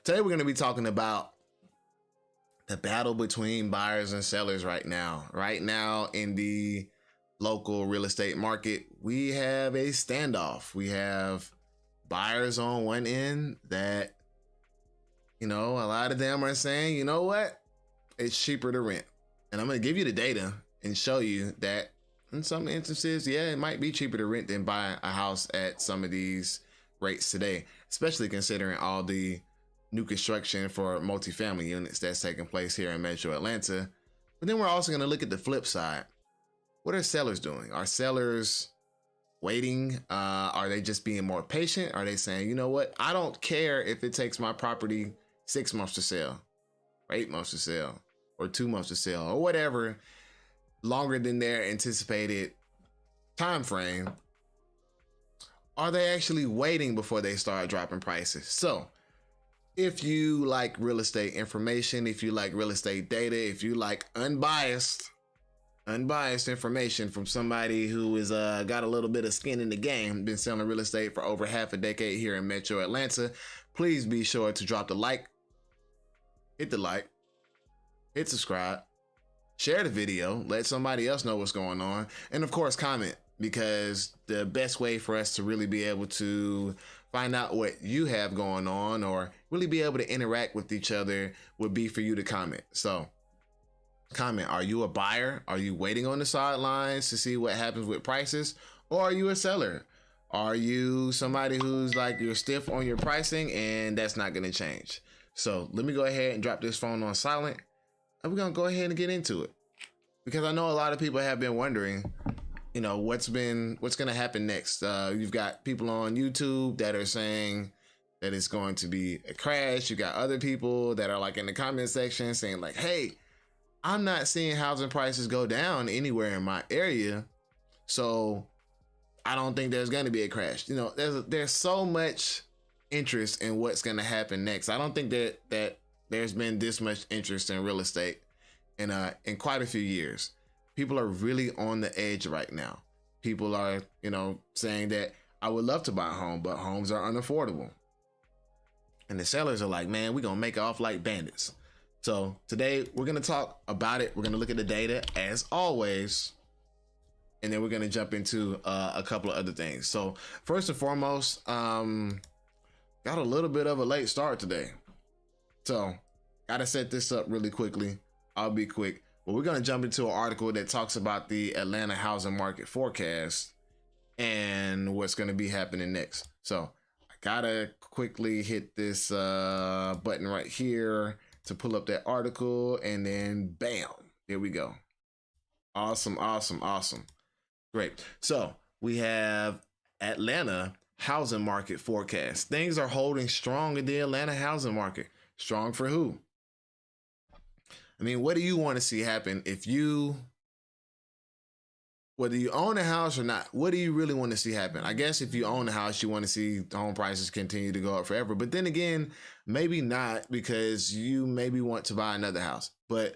Today we're going to be talking about the battle between buyers and sellers right now. Right now in the local real estate market, we have a standoff. We have buyers on one end that, a lot of them are saying, you know what? It's cheaper to rent. And I'm going to give you the data and show you that in some instances, yeah, it might be cheaper to rent than buy a house at some of these rates today, especially considering all the new construction for multifamily units that's taking place here in Metro Atlanta. But then we're also going to look at the flip side. What are sellers doing? Are sellers waiting? Are they just being more patient? Are they saying, you know what? I don't care if it takes my property 6 months to sell, or 8 months to sell, or 2 months to sell, or whatever, longer than their anticipated time frame. Are they actually waiting before they start dropping prices? So if you like real estate information, if you like real estate data, if you like unbiased information from somebody who is got a little bit of skin in the game, been selling real estate for over half a decade here in Metro Atlanta, please be sure to drop the like, hit subscribe, share the video, let somebody else know what's going on, and of course comment, because the best way for us to really be able to find out what you have going on or really be able to interact with each other would be for you to comment. So comment, are you a buyer? Are you waiting on the sidelines to see what happens with prices? Or are you a seller? Are you somebody who's like, you're stiff on your pricing and that's not going to change? So let me go ahead and drop this phone on silent, and we're going to go ahead and get into it, because I know a lot of people have been wondering, what's going to happen next. You've got people on YouTube that are saying that it's going to be a crash. You got other people that are like in the comment section saying like, hey, I'm not seeing housing prices go down anywhere in my area, so I don't think there's going to be a crash. There's so much interest in what's going to happen next. I don't think that there's been this much interest in real estate in quite a few years. People are really on the edge right now. People are, saying that I would love to buy a home, but homes are unaffordable. And the sellers are like, man, we're going to make off like bandits. So today we're going to talk about it. We're going to look at the data as always. And then we're going to jump into a couple of other things. So first and foremost, got a little bit of a late start today. So got to set this up really quickly. I'll be quick. But we're going to jump into an article that talks about the Atlanta housing market forecast and what's going to be happening next. So I got to quickly hit this button right here to pull up that article, and then bam, there we go. Awesome. Great. So we have Atlanta housing market forecast. Things are holding strong in the Atlanta housing market. Strong for who? I mean, what do you want to see happen whether you own a house or not? What do you really want to see happen? I guess if you own a house, you want to see home prices continue to go up forever. But then again, maybe not, because you maybe want to buy another house. But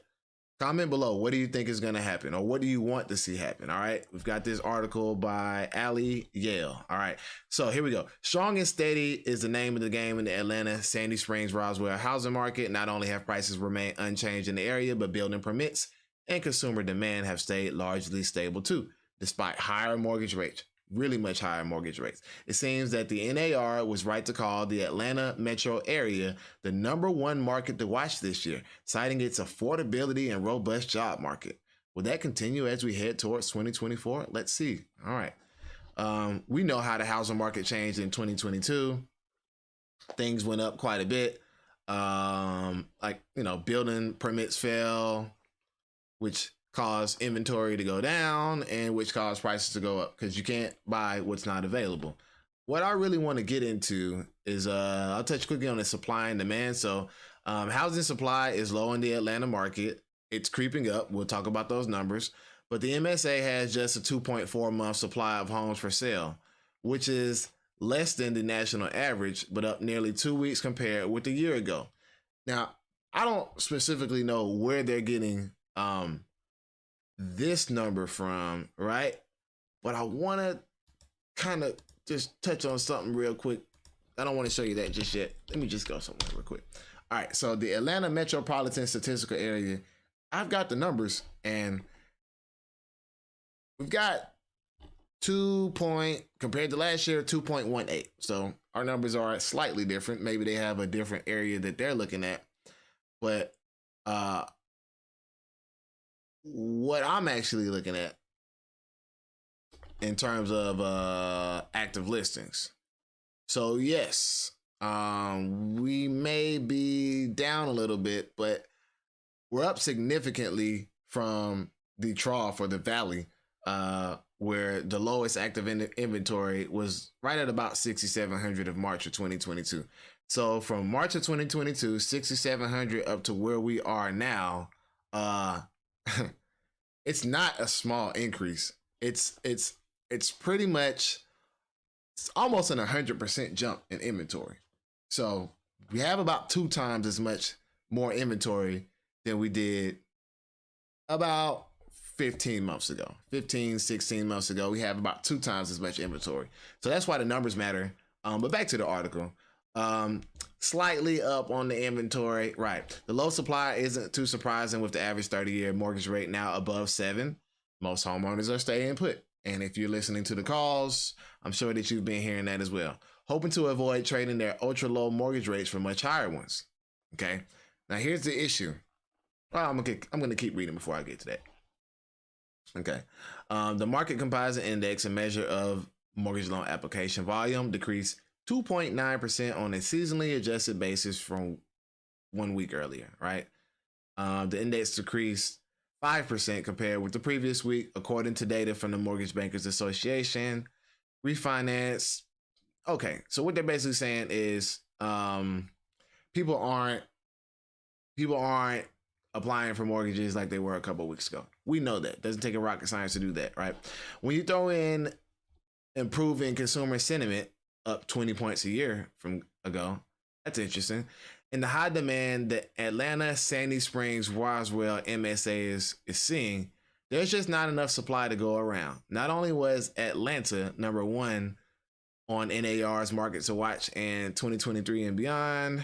comment below, what do you think is going to happen, or what do you want to see happen? All right. We've got this article by Ali Yale. All right. So here we go. Strong and steady is the name of the game in the Atlanta, Sandy Springs, Roswell housing market. Not only have prices remained unchanged in the area, but building permits and consumer demand have stayed largely stable too, despite higher mortgage rates. Really much higher mortgage rates. It seems that the NAR was right to call the Atlanta metro area the #1 market to watch this year, citing its affordability and robust job market. Will that continue as we head towards 2024? Let's see. All right. We know how the housing market changed in 2022. Things went up quite a bit. Building permits fell, which caused inventory to go down, and which caused prices to go up, because you can't buy what's not available. What I really want to get into is I'll touch quickly on the supply and demand. So housing supply is low in the Atlanta market. It's creeping up. We'll talk about those numbers. But the MSA has just a 2.4 month supply of homes for sale, which is less than the national average, but up nearly 2 weeks compared with a year ago. Now, I don't specifically know where they're getting this number from, right? But I want to kind of just touch on something real quick I don't want to show you that just yet. Let me just go somewhere real quick. All right, so the Atlanta metropolitan statistical area, I've got the numbers, and we've got compared to last year, 2.18. So our numbers are slightly different. Maybe they have a different area that they're looking at, but what I'm actually looking at in terms of active listings. So yes, we may be down a little bit, but we're up significantly from the trough or the valley, where the lowest active inventory was right at about 6,700 of March of 2022. So from March of 2022, 6,700 up to where we are now, it's not a small increase. It's pretty much, it's almost an 100% jump in inventory. So we have about 2 times as much more inventory than we did about 16 months ago. We have about 2 times as much inventory. So that's why the numbers matter. But back to the article. Slightly up on the inventory, right? The low supply isn't too surprising with the average 30-year mortgage rate now above 7. Most homeowners are staying put. And if you're listening to the calls, I'm sure that you've been hearing that as well. Hoping to avoid trading their ultra low mortgage rates for much higher ones. Okay. Now here's the issue. Well, I'm gonna keep reading before I get to that. Okay. The market composite index, a measure of mortgage loan application volume, decreased 2.9% on a seasonally adjusted basis from 1 week earlier, right? The index decreased 5% compared with the previous week, according to data from the Mortgage Bankers Association. Refinance. Okay, so what they're basically saying is people aren't applying for mortgages like they were a couple of weeks ago. We know that. Doesn't take a rocket science to do that, right? When you throw in improving consumer sentiment, up 20 points a year from ago, that's interesting. And the high demand that Atlanta, Sandy Springs, Roswell MSA is seeing, there's just not enough supply to go around. Not only was Atlanta number 1 on NAR's Market to Watch in 2023 and beyond,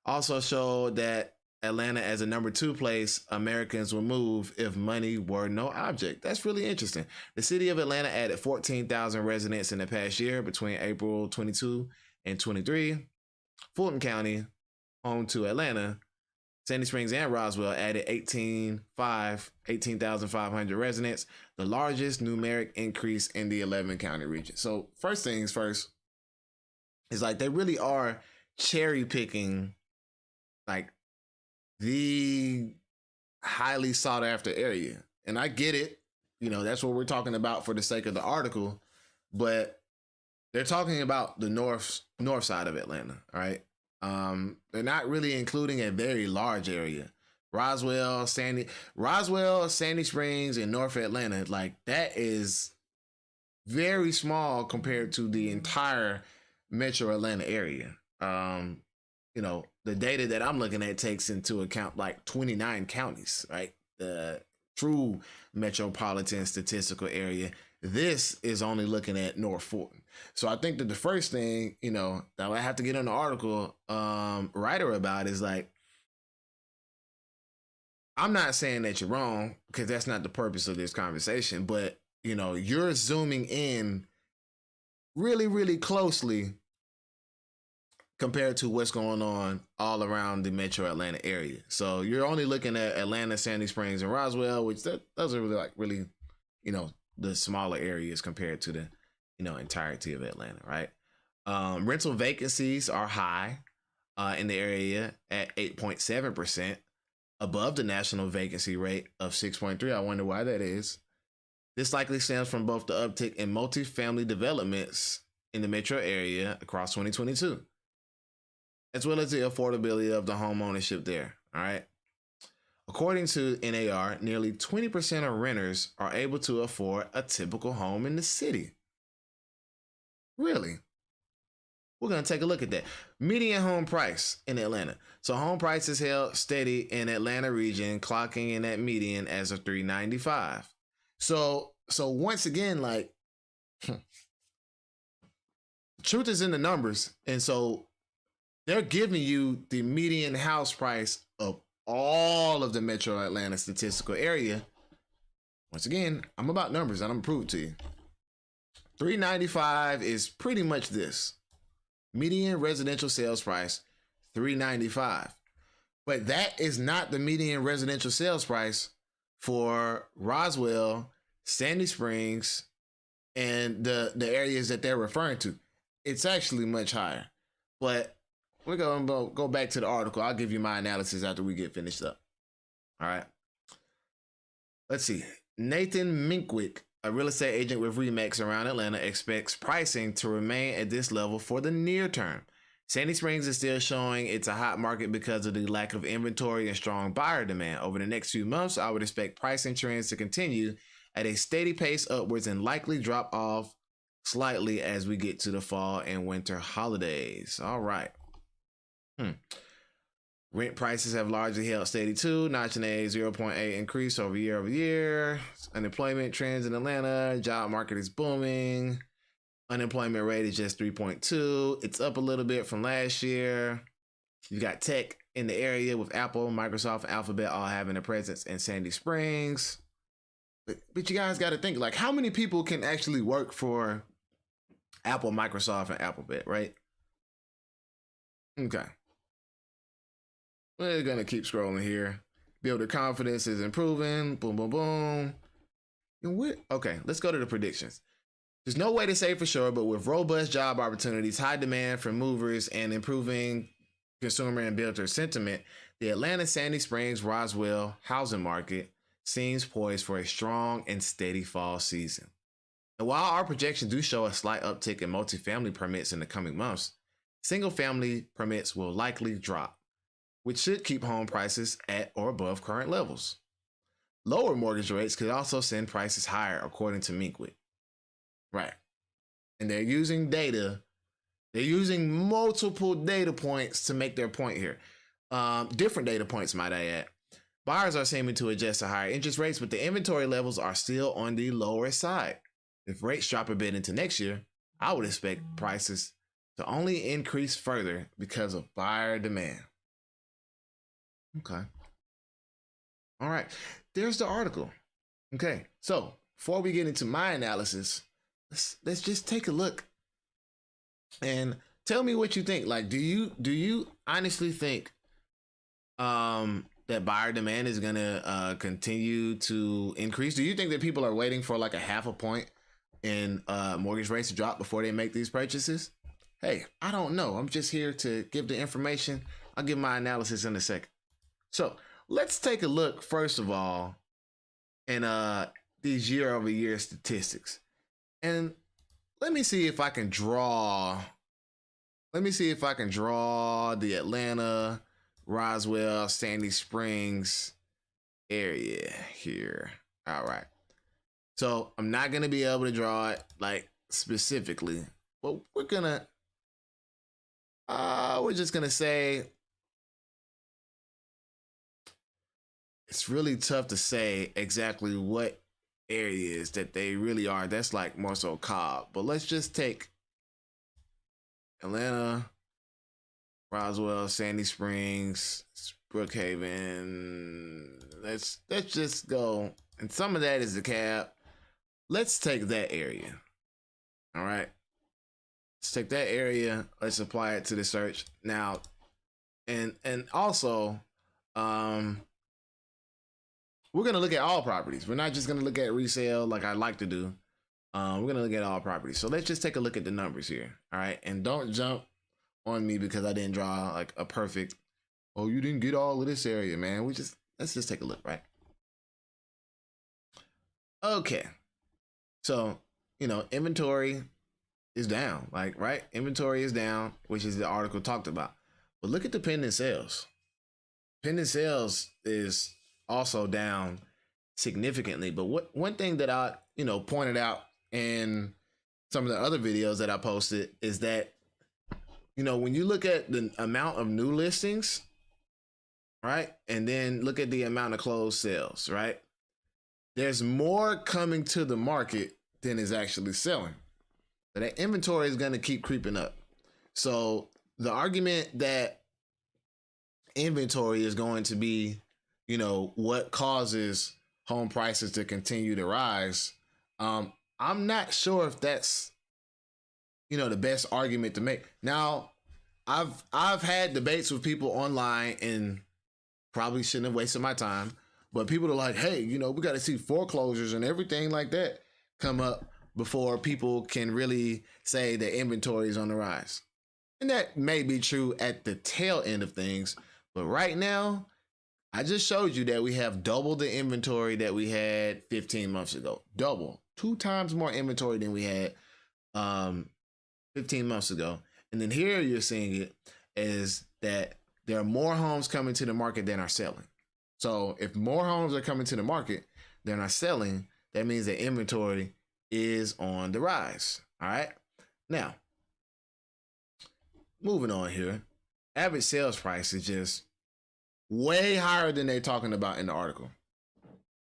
also showed that Atlanta as a number 2 place Americans would move if money were no object. That's really interesting. The city of Atlanta added 14,000 residents in the past year between April 22 and 23. Fulton County, home to Atlanta, Sandy Springs and Roswell added 18,500 residents, the largest numeric increase in the 11 county region. So first things first, is like they really are cherry picking like the highly sought after area. And I get it. You know, that's what we're talking about for the sake of the article, but they're talking about the north side of Atlanta, right? They're not really including a very large area. Roswell, Sandy Springs, and North Atlanta, like that is very small compared to the entire metro Atlanta area. You know, the data that I'm looking at takes into account like 29 counties, right? The true metropolitan statistical area. This is only looking at North Fulton. So I think that the first thing, you know, that I have to get on the article writer about is like, I'm not saying that you're wrong because that's not the purpose of this conversation, but you know, you're zooming in really, really closely compared to what's going on all around the metro Atlanta area. So you're only looking at Atlanta, Sandy Springs, and Roswell, which those are really, you know, the smaller areas compared to the, you know, entirety of Atlanta, right? Rental vacancies are high in the area at 8.7%, above the national vacancy rate of 6.3. I wonder why that is. This likely stems from both the uptick in multifamily developments in the metro area across 2022, as well as the affordability of the home ownership there, all right? According to NAR, nearly 20% of renters are able to afford a typical home in the city. Really? We're going to take a look at that. Median home price in Atlanta. So home prices held steady in Atlanta region, clocking in at median as of $395. So once again, like Truth is in the numbers. And so they're giving you the median house price of all of the metro Atlanta statistical area. Once again, I'm about numbers and I'm gonna prove it to you. 395 is pretty much this. Median residential sales price, 395. But that is not the median residential sales price for Roswell, Sandy Springs, and the areas that they're referring to. It's actually much higher. But we're going to go back to the article. I'll give you my analysis after we get finished up. All right. Let's see. Nathan Minkwick, a real estate agent with Remax around Atlanta, expects pricing to remain at this level for the near term. Sandy Springs is still showing it's a hot market because of the lack of inventory and strong buyer demand. Over the next few months, I would expect pricing trends to continue at a steady pace upwards and likely drop off slightly as we get to the fall and winter holidays. All right. Rent prices have largely held steady too, notching a 0.8 increase over year. Unemployment trends in Atlanta, job market is booming. Unemployment rate is just 3.2. It's up a little bit from last year. You got tech in the area with Apple, Microsoft, and Alphabet all having a presence in Sandy Springs. But you guys got to think, like, how many people can actually work for Apple, Microsoft, and Alphabet, right? Okay. We're going to keep scrolling here. Builder confidence is improving. Boom, boom, boom. Okay, let's go to the predictions. There's no way to say for sure, but with robust job opportunities, high demand for movers, and improving consumer and builder sentiment, the Atlanta, Sandy Springs, Roswell housing market seems poised for a strong and steady fall season. And while our projections do show a slight uptick in multifamily permits in the coming months, single-family permits will likely drop, which should keep home prices at or above current levels. Lower mortgage rates could also send prices higher, according to Minkwick. Right. And they're using data. They're using multiple data points to make their point here. Different data points, might I add. Buyers are seeming to adjust to higher interest rates, but the inventory levels are still on the lower side. If rates drop a bit into next year, I would expect prices to only increase further because of buyer demand. Okay. All right. There's the article. Okay. So before we get into my analysis, let's just take a look and tell me what you think. Like, do you honestly think that buyer demand is gonna continue to increase? Do you think that people are waiting for like a half a point in mortgage rates to drop before they make these purchases? Hey, I don't know. I'm just here to give the information. I'll give my analysis in a second. So let's take a look first of all in these year-over-year statistics. And let me see if I can draw the Atlanta, Roswell, Sandy Springs area here. All right. So I'm not going to be able to draw it like specifically, but we're just going to say it's really tough to say exactly what areas that they really are. That's like more so Cobb, but let's just take Atlanta, Roswell, Sandy Springs, Brookhaven. Let's just go, and some of that is the cap. Let's take that area. All right, let's take that area. Let's apply it to the search now, and also we're going to look at all properties. We're not just going to look at resale like I like to do. We're going to look at all properties. So let's just take a look at the numbers here. All right. And don't jump on me because I didn't draw like a perfect, oh, you didn't get all of this area, man. Let's just take a look, right? Okay. So, inventory is down, like, right? Inventory is down, which is the article talked about. But look at the pending sales. Pending sales is also down significantly. But one thing that I, pointed out in some of the other videos that I posted is that, when you look at the amount of new listings, right? And then look at the amount of closed sales, right? There's more coming to the market than is actually selling. So that inventory is going to keep creeping up. So the argument that inventory is going to be, what causes home prices to continue to rise, I'm not sure if that's, the best argument to make. Now, I've had debates with people online and probably shouldn't have wasted my time, but people are like, hey, we got to see foreclosures and everything like that come up before people can really say that inventory is on the rise. And that may be true at the tail end of things, but right now, I just showed you that we have double the inventory that we had 15 months ago. Double. 2 times more inventory than we had 15 months ago. And then here you're seeing it is that there are more homes coming to the market than are selling. So if more homes are coming to the market than are selling, that means that inventory is on the rise. All right. Now, moving on here, average sales price is just way higher than they're talking about in the article.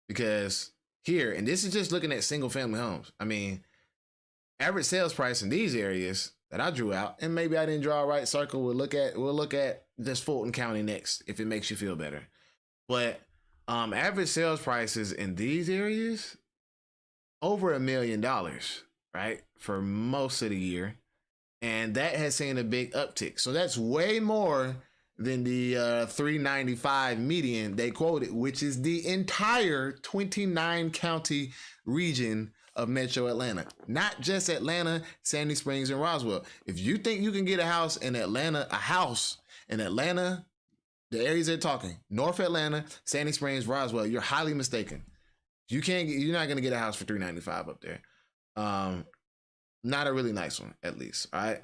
Because here, and this is just looking at single family homes. I mean, average sales price in these areas that I drew out, and maybe I didn't draw a right circle. We'll look at just Fulton County next if it makes you feel better. But average sales prices in these areas over $1 million, right, for most of the year, and that has seen a big uptick. So that's way more than the 395 median they quoted, which is the entire 29 county region of Metro Atlanta, not just Atlanta, Sandy Springs, and Roswell. If you think you can get a house in Atlanta, the areas they're talking, North Atlanta, Sandy Springs, Roswell, you're highly mistaken. You're not gonna get a house for $395 up there. Not a really nice one, at least. All right.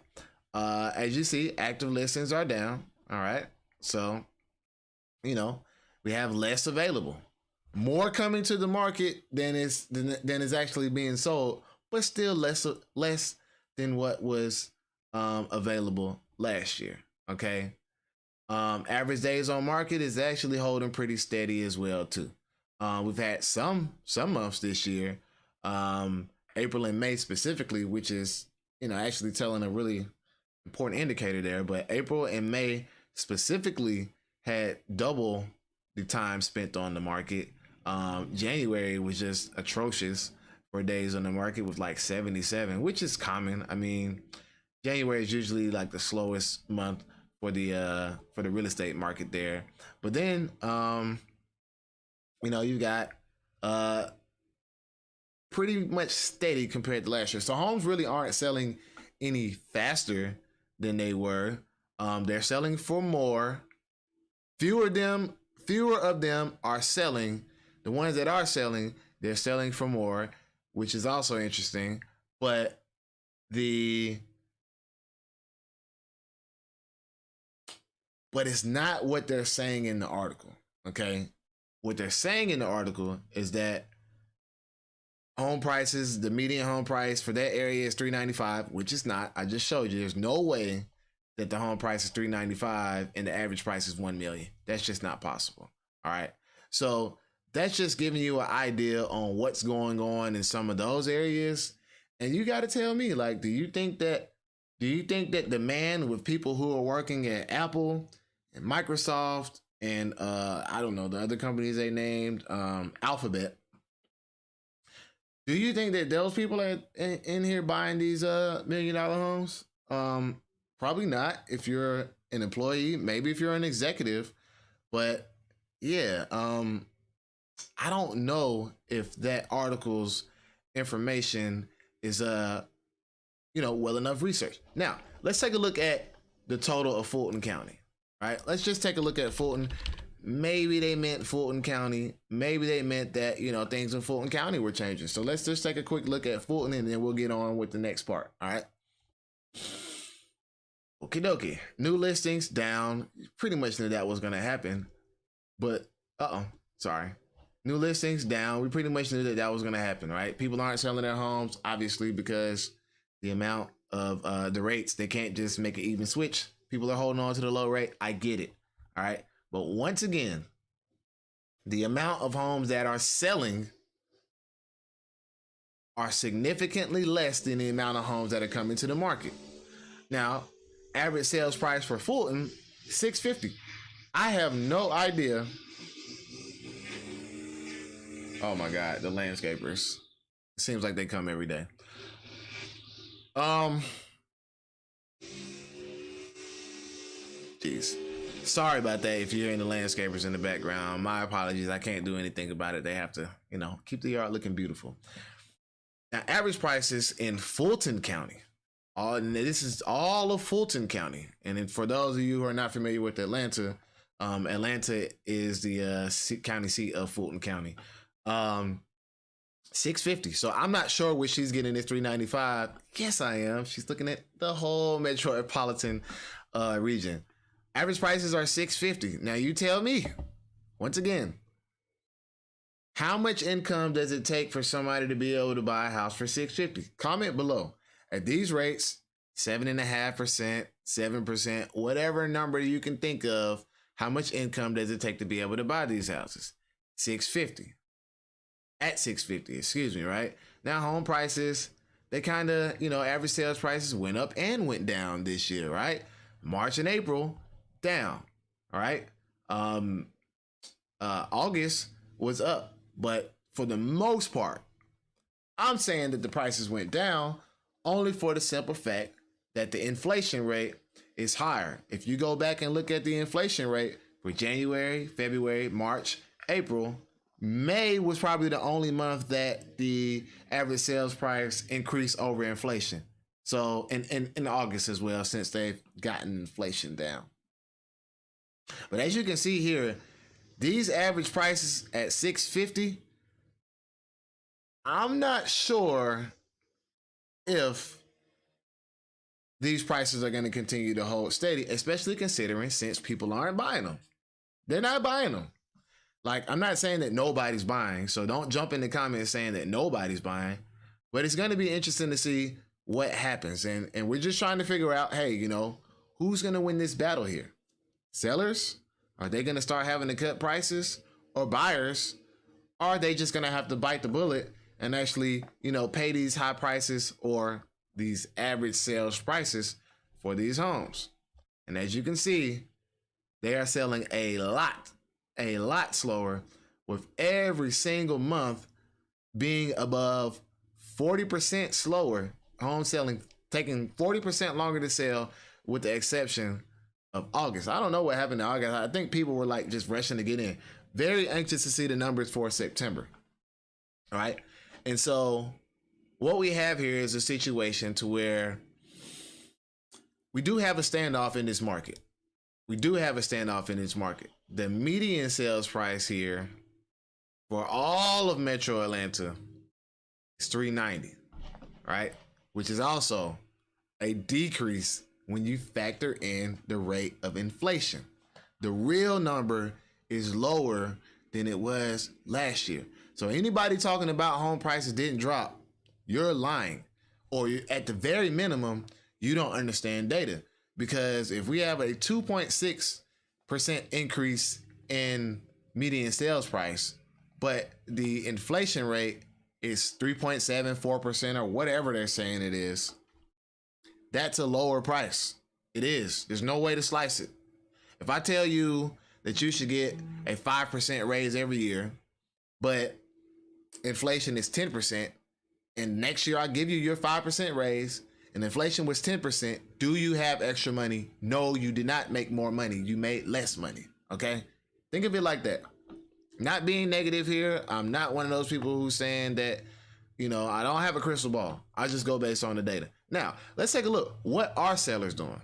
As you see, active listings are down. All right. So, we have less available. More coming to the market than is actually being sold, but still less than what was available last year. Okay. Average days on market is actually holding pretty steady as well too. We've had some months this year, April and May specifically, which is actually telling a really important indicator there. But April and May specifically had double the time spent on the market. January was just atrocious for days on the market with like 77, which is common. I mean, January is usually like the slowest month for the real estate market there. But then you got pretty much steady compared to last year. So homes really aren't selling any faster than they were. They're selling for more. Fewer of them are selling. The ones that are selling, they're selling for more, which is also interesting. But it's not what they're saying in the article. Okay. What they're saying in the article is that home prices, the median home price for that area is $395, which is not. I just showed you there's no way that the home price is $395 and the average price is $1 million. That's just not possible. All right. So that's just giving you an idea on what's going on in some of those areas. And you got to tell me, like, do you think that demand with people who are working at Apple and Microsoft and I don't know, the other companies they named, Alphabet, do you think that those people are in here buying these $1 million homes? Probably not if you're an employee, maybe if you're an executive, but yeah, I don't know if that article's information is well enough research. Now, let's take a look at the total of Fulton County. All right, let's just take a look at Fulton. Maybe they meant Fulton County. Maybe they meant that, things in Fulton County were changing. So let's just take a quick look at Fulton and then we'll get on with the next part. All right. Okie dokie. New listings down. Pretty much knew that was going to happen. But, sorry. New listings down. We pretty much knew that was going to happen, right? People aren't selling their homes, obviously, because the amount of the rates, they can't just make an even switch. People are holding on to the low rate. I get it. All right. But once again, the amount of homes that are selling are significantly less than the amount of homes that are coming to the market. Now, average sales price for Fulton, $650. I have no idea. Oh my God, the landscapers. It seems like they come every day. Jeez. Sorry about that if you're hearing the landscapers in the background. My apologies. I can't do anything about it. They have to, keep the yard looking beautiful. Now, average prices in Fulton County. This is all of Fulton County. And then for those of you who are not familiar with Atlanta, Atlanta is the county seat of Fulton County. $650. So I'm not sure where she's getting this $395. Yes, I am. She's looking at the whole metropolitan region. Average prices are $650. Now you tell me, once again, how much income does it take for somebody to be able to buy a house for $650? Comment below. At these rates, 7.5%, 7%, whatever number you can think of, how much income does it take to be able to buy these houses? $650. At $650, excuse me, right? Now home prices, they kind of, average sales prices went up and went down this year, right? March and April, down, all right? August was up, but for the most part, I'm saying that the prices went down only for the simple fact that the inflation rate is higher. If you go back and look at the inflation rate for January, February, March, April, May was probably the only month that the average sales price increased over inflation. So, in August as well, since they've gotten inflation down. But as you can see here, these average prices at $650, I'm not sure if these prices are going to continue to hold steady, especially considering since people aren't buying them. They're not buying them. Like, I'm not saying that nobody's buying, so don't jump in the comments saying that nobody's buying, but it's going to be interesting to see what happens. And we're just trying to figure out, hey, who's going to win this battle here? Sellers? Are they going to start having to cut prices? Or buyers? Or are they just going to have to bite the bullet and actually, pay these high prices or these average sales prices for these homes? And as you can see, they are selling a lot slower, with every single month being above 40% slower. Home selling taking 40% longer to sell, with the exception of August. I don't know what happened in August. I think people were like just rushing to get in. Very anxious to see the numbers for September. All right. And so what we have here is a situation to where we do have a standoff in this market. The median sales price here for all of Metro Atlanta is $390, right? Which is also a decrease when you factor in the rate of inflation. The real number is lower than it was last year. So anybody talking about home prices didn't drop, you're lying. Or at the very minimum, you don't understand data. Because if we have a 2.6% increase in median sales price, but the inflation rate is 3.74% or whatever they're saying it is, that's a lower price. It is. There's no way to slice it. If I tell you that you should get a 5% raise every year, but inflation is 10%, and next year I give you your 5% raise, and inflation was 10%, do you have extra money? No, you did not make more money. You made less money, okay? Think of it like that. Not being negative here. I'm not one of those people who's saying that, I don't have a crystal ball. I just go based on the data. Now, let's take a look. What are sellers doing?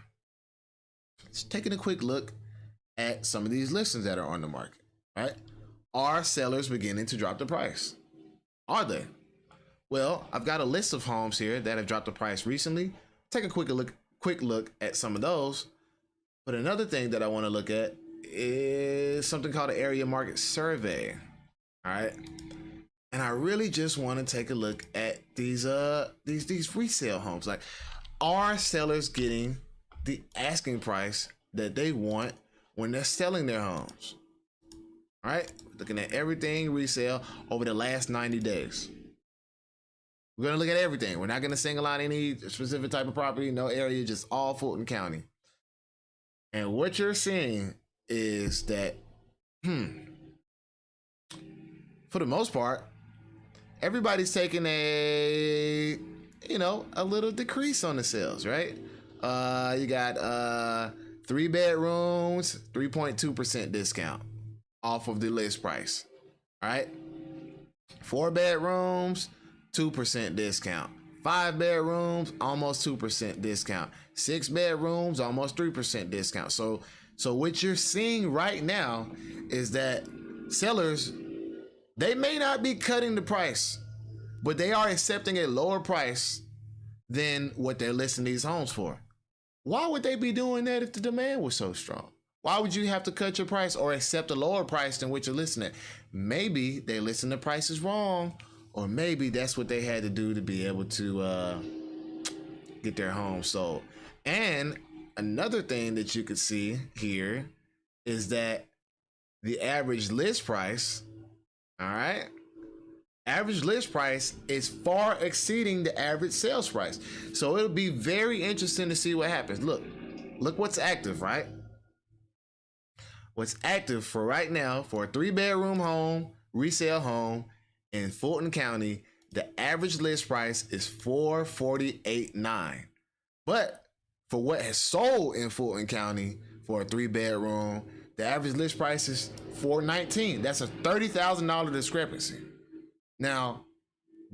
Just taking a quick look at some of these listings that are on the market, right? Are sellers beginning to drop the price? Are they? Well, I've got a list of homes here that have dropped the price recently. Take a quick look at some of those. But another thing that I want to look at is something called an area market survey. All right. And I really just want to take a look at these resale homes. Like, are sellers getting the asking price that they want when they're selling their homes? All right. Looking at everything resale over the last 90 days. We're going to look at everything. We're not going to single out any specific type of property, no area, just all Fulton County. And what you're seeing is that, for the most part, everybody's taking a little decrease on the sales, right? You got 3 bedrooms, 3.2% discount off of the list price. All right. 4 bedrooms, 2% discount. 5 bedrooms, almost 2% discount. 6 bedrooms, almost 3% discount. So what you're seeing right now is that sellers, they may not be cutting the price, but they are accepting a lower price than what they're listing these homes for. Why would they be doing that if the demand was so strong? Why would you have to cut your price or accept a lower price than what you're listing at? Maybe they listing the prices wrong, or maybe that's what they had to do to be able to get their home sold. And another thing that you could see here is that the average list price, all right, average list price is far exceeding the average sales price. So it'll be very interesting to see what happens. Look what's active, right? What's active for right now for a 3-bedroom home, resale home in Fulton County, the average list price is $448,900. But for what has sold in Fulton County for a 3-bedroom, the average list price is $419,000. That's a $30,000 discrepancy. Now,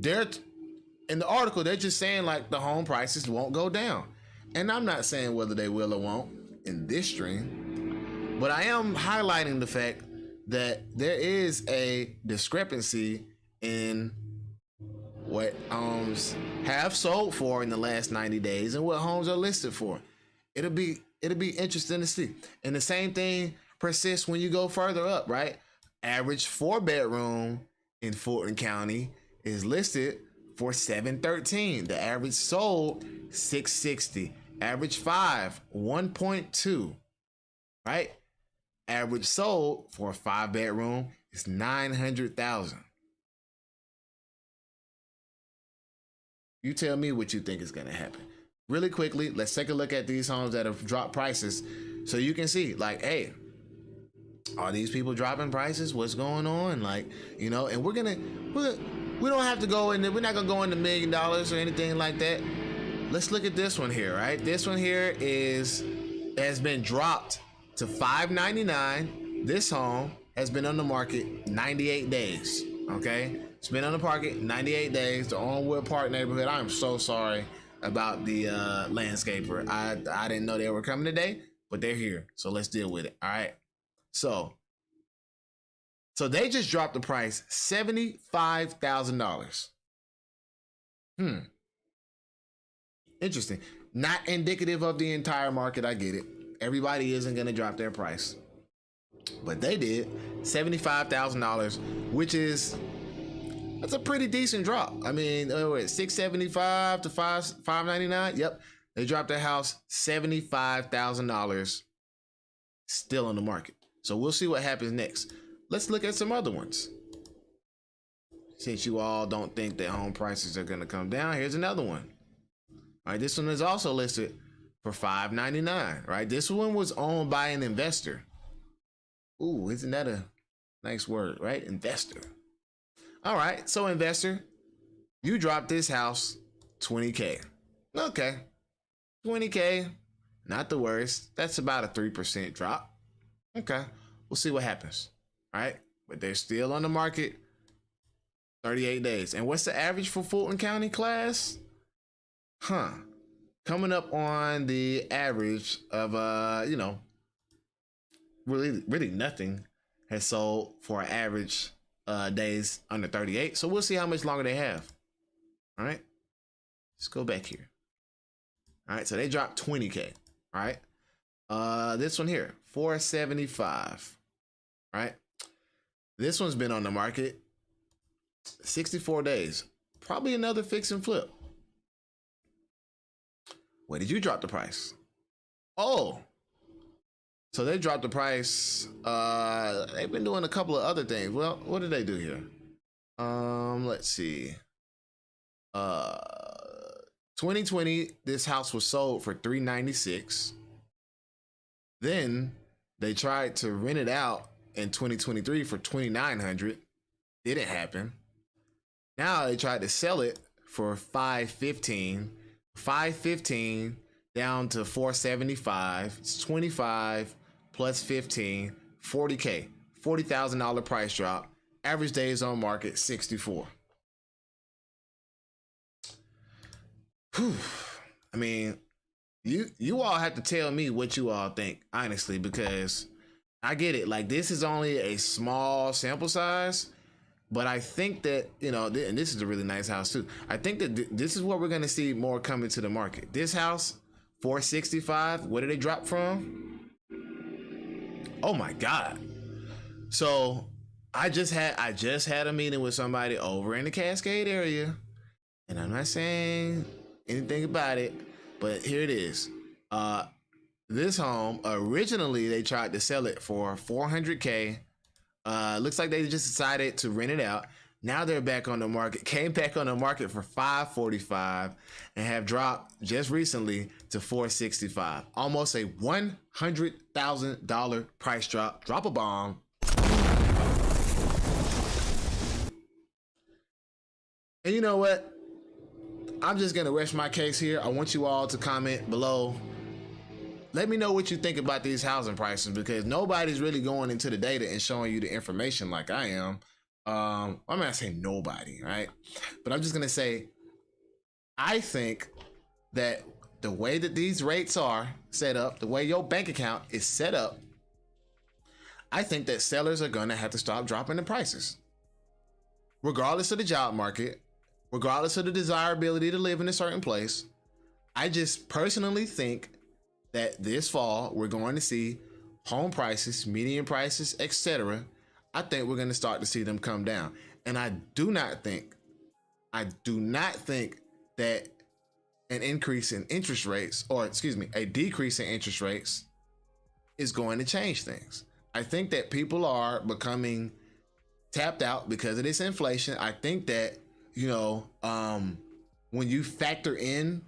in the article, they're just saying like the home prices won't go down. And I'm not saying whether they will or won't in this stream, but I am highlighting the fact that there is a discrepancy in what homes have sold for in the last 90 days and what homes are listed for. It'll be interesting to see. And the same thing persists when you go further up, right? Average 4-bedroom in Fulton County is listed for $713,000. The average sold $660,000. Average 5, 1.2, right? Average sold for a 5-bedroom is $900,000. You tell me what you think is going to happen. Really quickly, let's take a look at these homes that have dropped prices so you can see, like, hey, are these people dropping prices? What's going on? Like, and we don't have to go in there. We're not going to go into $1 million or anything like that. Let's look at this one here, right? This one here has been dropped to $599,000. This home has been on the market 98 days, okay? It's been on the market 98 days. The Onwood Park neighborhood. I'm so sorry about the landscaper. I didn't know they were coming today, but they're here. So let's deal with it, all right? So they just dropped the price $75,000. Interesting. Not indicative of the entire market. I get it. Everybody isn't going to drop their price. But they did. $75,000, which that's a pretty decent drop. I mean, $675 to $599. Yep. They dropped their house $75,000, still on the market. So we'll see what happens next. Let's look at some other ones. Since you all don't think that home prices are going to come down, here's another one. All right, this one is also listed for $599, right? This one was owned by an investor. Ooh, isn't that a nice word, right? Investor. All right, so investor, you dropped this house $20K. Okay, $20K, not the worst. That's about a 3% drop. Okay, we'll see what happens. All right, but they're still on the market 38 days. And what's the average for Fulton County class? Coming up on the average of, really nothing has sold for an average days under 38. So we'll see how much longer they have. All right, let's go back here. All right, so they dropped $20K. All right, this one here, $475. All right, this one's been on the market 64 days. Probably another fix and flip. Where did you drop the price? Oh, so they dropped the price. They've been doing a couple of other things. Well, what did they do here? Let's see. Uh, 2020, this house was sold for $396. Then they tried to rent it out in 2023 for $2,900. Didn't happen. Now they tried to sell it for $515. $515 down to $475. It's 25 plus 15, $40K. $40,000 price drop. Average days on market 64. Whew. I mean, you all have to tell me what you all think, honestly, because I get it. Like, this is only a small sample size, but I think that, you know, and this is a really nice house too. I think that this is what we're going to see more coming to the market. This house, $465. Where did they drop from? Oh my God. So I just had a meeting with somebody over in the Cascade area, and I'm not saying anything about it, but here it is. This home, originally they tried to sell it for $400K. Looks like they just decided to rent it out. Now they're back on the market, came back on the market for $545 and have dropped just recently to $465. Almost a $100,000 price drop. Drop a bomb. And you know what? I'm just gonna rest my case here. I want you all to comment below. Let me know what you think about these housing prices, because nobody's really going into the data and showing you the information like I am. I'm not saying nobody, right? But I'm just gonna say, I think that the way that these rates are set up, the way your bank account is set up, I think that sellers are gonna have to stop dropping the prices. Regardless of the job market, regardless of the desirability to live in a certain place, I just personally think that this fall we're going to see home prices, median prices, etc. I think we're going to start to see them come down. And I do not think that an increase in interest rates, or excuse me, a decrease in interest rates is going to change things. I think that people are becoming tapped out because of this inflation. I think that, you know, when you factor in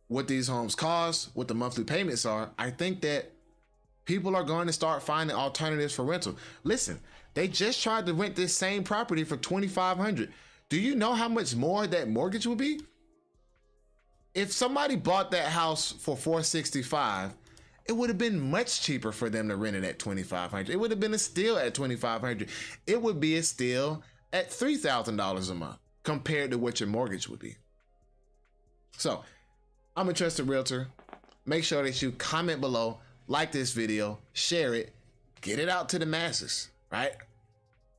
what these homes cost, what the monthly payments are, I think that people are going to start finding alternatives for rental. Listen, they just tried to rent this same property for $2,500. Do you know how much more that mortgage would be? If somebody bought that house for $465, it would have been much cheaper for them to rent it at $2,500. It would have been a steal at $2,500. It would be a steal at $3,000 a month compared to what your mortgage would be. So, I'm a trusted realtor. Make sure that you comment below, like this video, share it, get it out to the masses, right?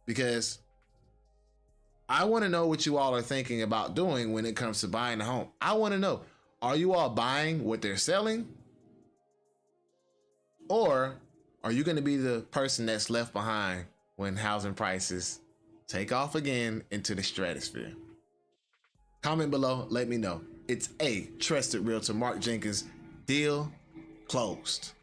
Because I want to know what you all are thinking about doing when it comes to buying a home. I want to know, are you all buying what they're selling? Or are you going to be the person that's left behind when housing prices take off again into the stratosphere? Comment below, let me know. It's a trusted realtor, Mark Jenkins. Deal closed.